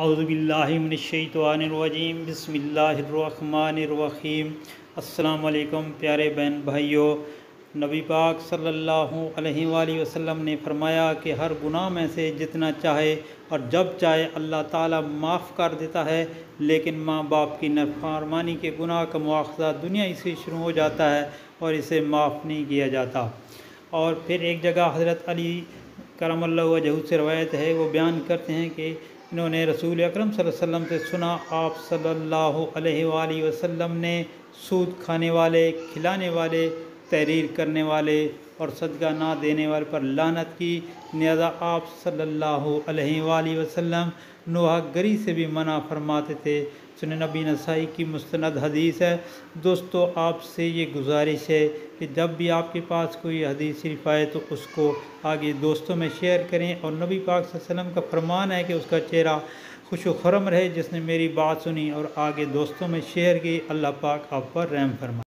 اعوذ باللہ من الشیطان الرجیم، بسم اللہ الرحمن الرحیم۔ السلام علیکم پیارے بہن بھائیوں، نبی پاک صلی اللہ علیہ وآلہ وسلم نے فرمایا کہ ہر گناہ میں سے جتنا چاہے اور جب چاہے اللہ تعالیٰ معاف کر دیتا ہے، لیکن ماں باپ کی نافرمانی کے گناہ کا مواخذہ دنیا ہی سے شروع ہو جاتا ہے اور اسے معاف نہیں کیا جاتا۔ اور پھر ایک جگہ حضرت علی کرم اللہ وجہہ سے روایت ہے، وہ بیان کرتے ہیں کہ انہوں نے رسول اکرم صلی اللہ علیہ وسلم سے سنا، آپ صلی اللہ علیہ وآلہ وسلم نے سود کھانے والے، کھلانے والے، تحریر کرنے والے اور صدقہ نہ دینے والے پر لعنت کی، لہذا آپ صلی اللہ علیہ وآلہ وسلم نوحہ گری سے بھی منع فرماتے تھے۔ سنن نبی نسائی کی مستند حدیث ہے۔ دوستو، آپ سے یہ گزارش ہے کہ جب بھی آپ کے پاس کوئی حدیث شریف آئے تو اس کو آگے دوستوں میں شیئر کریں، اور نبی پاک صلی اللہ علیہ وسلم کا فرمان ہے کہ اس کا چہرہ خوش و خرم رہے جس نے میری بات سنی اور آگے دوستوں میں شیئر کی۔ اللہ پاک آپ پر رحم فرمائے۔